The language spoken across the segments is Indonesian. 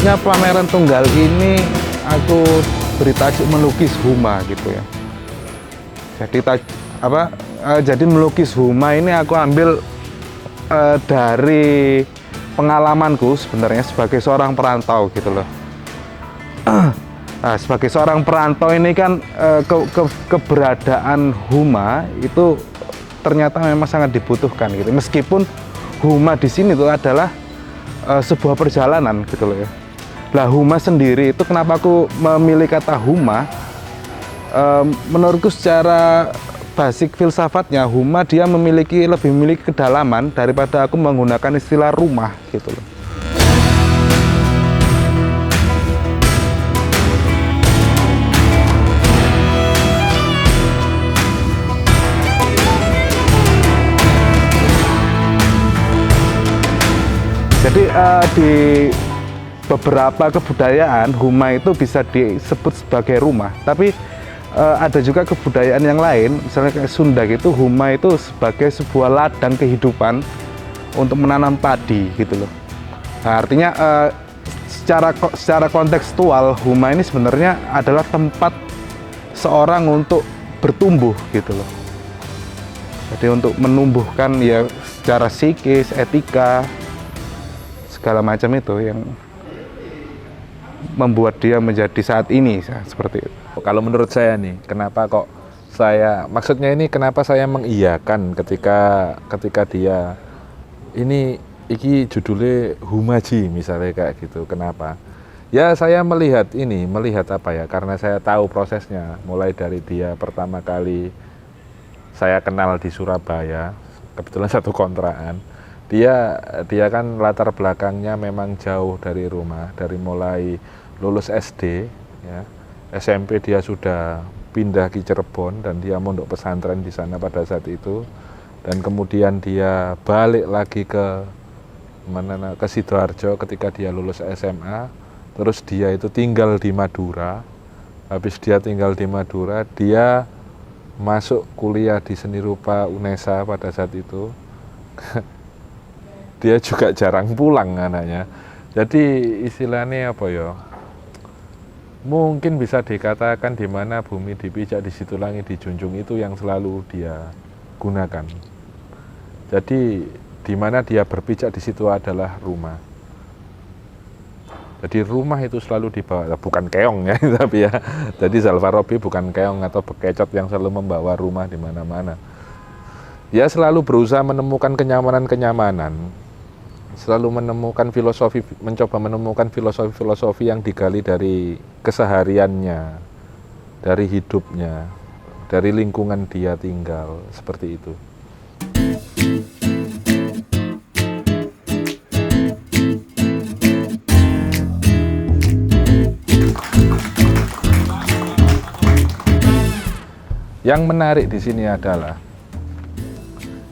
khususnya pameran tunggal ini aku beri tajuk melukis Huma gitu ya. Jadi melukis Huma ini aku ambil dari pengalamanku sebenarnya sebagai seorang perantau gitu loh. Nah, sebagai seorang perantau ini kan keberadaan Huma itu ternyata memang sangat dibutuhkan gitu. Meskipun Huma di sini itu adalah sebuah perjalanan gitu loh ya. Lah Huma sendiri itu kenapa aku memilih kata Huma? Menurutku secara basic filsafatnya Huma dia lebih memiliki kedalaman daripada aku menggunakan istilah rumah gitu loh. Jadi di beberapa kebudayaan Huma itu bisa disebut sebagai rumah, tapi ada juga kebudayaan yang lain, misalnya kayak Sunda gitu, Huma itu sebagai sebuah ladang kehidupan untuk menanam padi gitu loh. Nah, artinya secara kontekstual Huma ini sebenarnya adalah tempat seorang untuk bertumbuh gitu loh. Jadi untuk menumbuhkan ya secara psikis, etika, segala macam itu yang membuat dia menjadi saat ini seperti itu. Kalau menurut saya nih, kenapa kok maksudnya ini kenapa saya mengiyakan ketika dia iki judulnya Humaji misalnya kayak gitu. Kenapa? Ya saya melihat apa ya, karena saya tahu prosesnya mulai dari dia pertama kali saya kenal di Surabaya, kebetulan satu kontrakan. Dia kan latar belakangnya memang jauh dari rumah, dari mulai lulus SD ya. SMP dia sudah pindah ke Cirebon dan dia mondok pesantren di sana pada saat itu, dan kemudian dia balik lagi ke Sidoarjo ketika dia lulus SMA. Terus dia itu tinggal di Madura. Habis dia tinggal di Madura, dia masuk kuliah di seni rupa UNESA pada saat itu. Dia juga jarang pulang anaknya. Jadi istilahnya apa ya? Mungkin bisa dikatakan di mana bumi dipijak di situ langit dijunjung itu yang selalu dia gunakan. Jadi di mana dia berpijak di situ adalah rumah. Jadi rumah itu selalu dibawa, bukan keong ya, tapi ya. Jadi Zalfarobi bukan keong atau bekecot yang selalu membawa rumah di mana-mana. Dia selalu berusaha menemukan kenyamanan-kenyamanan, selalu mencoba menemukan filosofi-filosofi yang digali dari kesehariannya, dari hidupnya, dari lingkungan dia tinggal, seperti itu. Yang menarik di sini adalah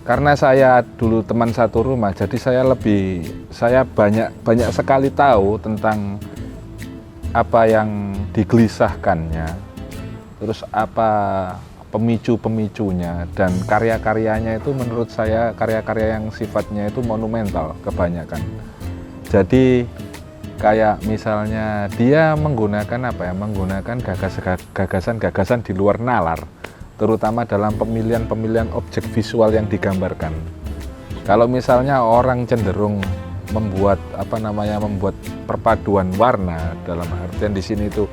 karena saya dulu teman satu rumah, jadi saya banyak sekali tahu tentang apa yang digelisahkannya, terus apa pemicu-pemicunya, dan karya-karyanya itu menurut saya karya-karya yang sifatnya itu monumental kebanyakan. Jadi kayak misalnya dia menggunakan gagasan-gagasan di luar nalar, terutama dalam pemilihan objek visual yang digambarkan. Kalau misalnya orang cenderung membuat perpaduan warna, dalam artian di sini itu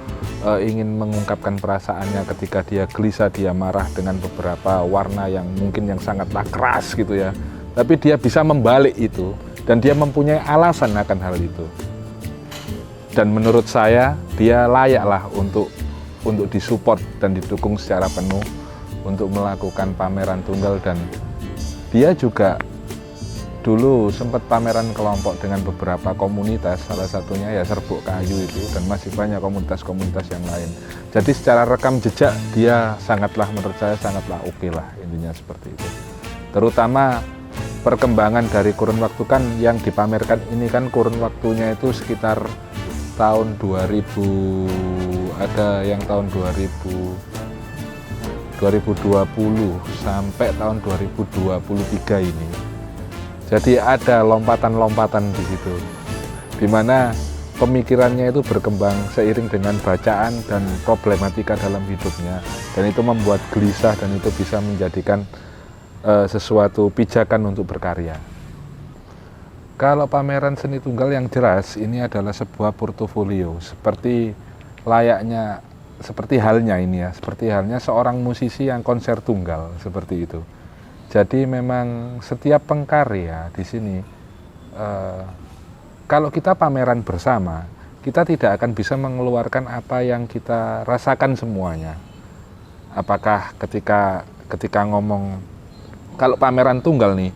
ingin mengungkapkan perasaannya ketika dia gelisah, dia marah dengan beberapa warna yang mungkin yang sangatlah keras gitu ya. Tapi dia bisa membalik itu dan dia mempunyai alasan akan hal itu. Dan menurut saya dia layaklah untuk disupport dan didukung secara penuh untuk melakukan pameran tunggal. Dan dia juga dulu sempat pameran kelompok dengan beberapa komunitas, salah satunya ya Serbuk Kayu itu, dan masih banyak komunitas-komunitas yang lain. Jadi secara rekam jejak dia menurut saya sangatlah oke lah, intinya seperti itu. Terutama perkembangan dari kurun waktu kan yang dipamerkan ini kan kurun waktunya itu sekitar tahun 2000, ada yang tahun 2020 sampai tahun 2023 ini. Jadi ada lompatan-lompatan di situ, di mana pemikirannya itu berkembang seiring dengan bacaan dan problematika dalam hidupnya, dan itu membuat gelisah dan itu bisa menjadikan sesuatu pijakan untuk berkarya. Kalau pameran seni tunggal yang jelas ini adalah sebuah portofolio, seperti halnya seorang musisi yang konser tunggal seperti itu. Jadi memang setiap pengkarya di sini, kalau kita pameran bersama, kita tidak akan bisa mengeluarkan apa yang kita rasakan semuanya. Apakah ketika ngomong, kalau pameran tunggal nih,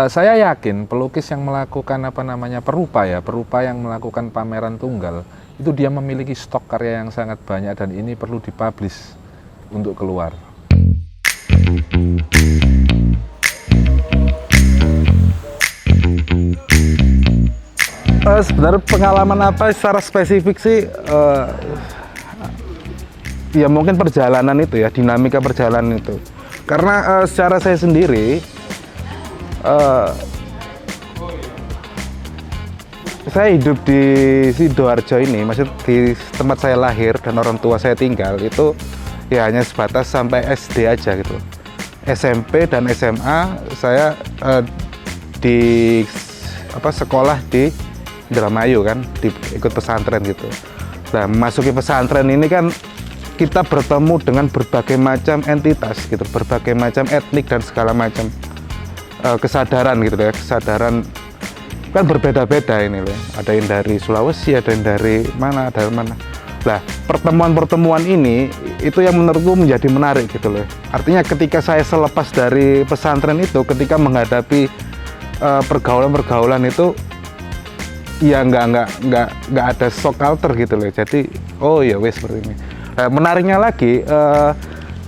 saya yakin pelukis yang melakukan perupa yang melakukan pameran tunggal, itu dia memiliki stok karya yang sangat banyak dan ini perlu dipublish untuk keluar. Sebenarnya pengalaman apa secara spesifik sih, ya mungkin perjalanan itu ya, dinamika perjalanan itu. Karena secara saya sendiri, saya hidup di Sidoarjo ini, maksud di tempat saya lahir dan orang tua saya tinggal itu ya hanya sebatas sampai SD aja gitu. SMP dan SMA saya di sekolah di Indramayu kan, ikut pesantren gitu. Nah, memasuki pesantren ini kan kita bertemu dengan berbagai macam entitas gitu, berbagai macam etnik dan segala macam kesadaran gitu ya, kesadaran kan berbeda-beda ini loh. Ada yang dari Sulawesi, ada yang dari mana. Nah, pertemuan-pertemuan ini itu yang menurutku menjadi menarik gitu loh. Artinya ketika saya selepas dari pesantren itu, ketika menghadapi pergaulan-pergaulan itu, ya nggak ada shock culture gitu loh. Jadi oh ya wes seperti ini. Menariknya lagi,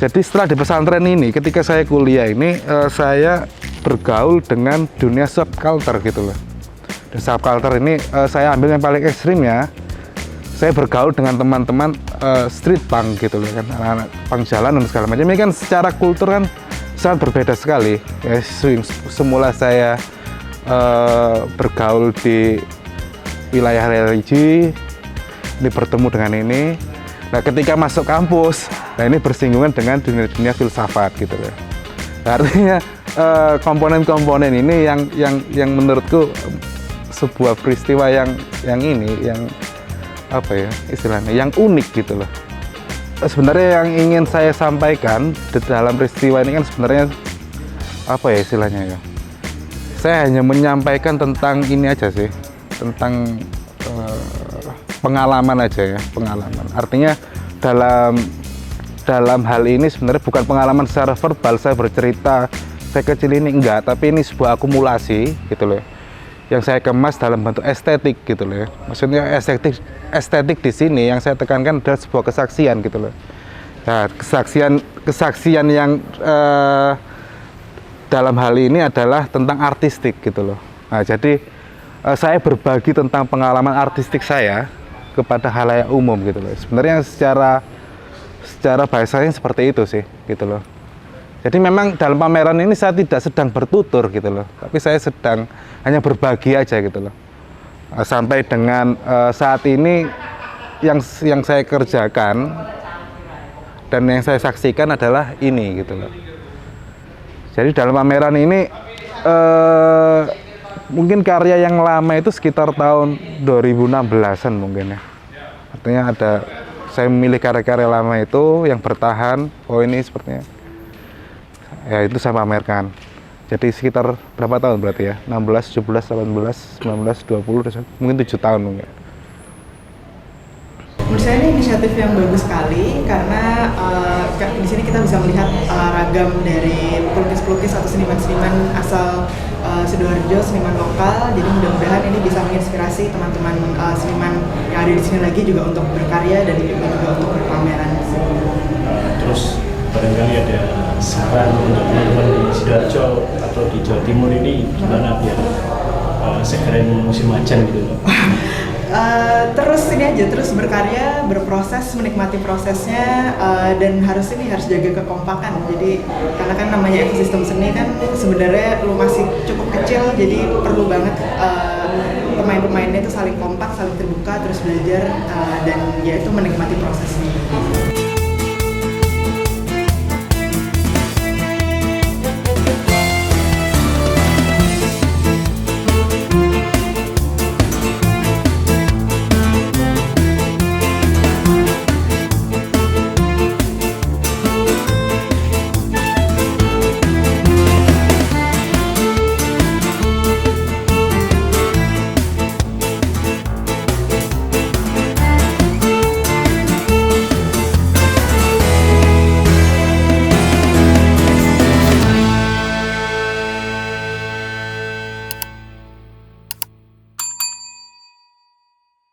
jadi setelah di pesantren ini, ketika saya kuliah ini, saya bergaul dengan dunia subculture gitu loh. Dan subculture ini saya ambil yang paling ekstrim ya. Saya bergaul dengan teman-teman street punk gitu loh kan, anak-anak punk jalan dan segala macam. Ini kan secara kultur kan sangat berbeda sekali. Ya, semula saya bergaul di wilayah religi, ini bertemu dengan ini. Nah, ketika masuk kampus, nah ini bersinggungan dengan dunia filsafat gitu ya. Nah, artinya komponen-komponen ini yang menurutku sebuah peristiwa yang apa ya istilahnya, yang unik gitu loh. Sebenarnya yang ingin saya sampaikan di dalam peristiwa ini kan sebenarnya apa ya istilahnya ya. Saya hanya menyampaikan tentang ini aja sih, tentang pengalaman aja ya, pengalaman. Artinya dalam hal ini sebenarnya bukan pengalaman secara verbal saya bercerita saya kecil ini, enggak, tapi ini sebuah akumulasi gitu loh, yang saya kemas dalam bentuk estetik gitu loh ya. Maksudnya estetik di sini yang saya tekankan adalah sebuah kesaksian gitu loh. Nah, kesaksian yang dalam hal ini adalah tentang artistik gitu loh. Nah, jadi saya berbagi tentang pengalaman artistik saya kepada khalayak umum gitu loh. Sebenarnya secara bahasanya seperti itu sih gitu loh. Jadi memang dalam pameran ini saya tidak sedang bertutur gitu loh, tapi saya sedang hanya berbagi aja gitu loh. Sampai dengan saat ini yang saya kerjakan dan yang saya saksikan adalah ini gitu loh. Jadi dalam pameran ini mungkin karya yang lama itu sekitar tahun 2016-an mungkin ya. Artinya saya memilih karya-karya lama itu yang bertahan. Oh ini sepertinya ya itu saya pamerkan. Jadi sekitar berapa tahun berarti ya? 16, 17, 18, 19, 20, mungkin 7 tahun mungkin. Menurut saya ini inisiatif yang bagus sekali karena di sini kita bisa melihat ragam dari pelukis-pelukis atau seniman-seniman asal Sidoarjo, seniman lokal. Jadi mudah-mudahan ini bisa menginspirasi teman-teman seniman yang ada di sini lagi juga untuk berkarya dan juga untuk berpameran. Terus barangkali ada saran untuk teman-teman di Sidoarjo atau di Jawa Timur ini gimana biar sekeren musim macan gitu loh? Terus ini aja, terus berkarya, berproses, menikmati prosesnya, dan harus jaga kekompakan. Jadi karena kan namanya ekosistem seni kan sebenarnya lu masih cukup kecil, jadi perlu banget pemain-pemainnya itu saling kompak, saling terbuka, terus belajar dan ya itu menikmati prosesnya.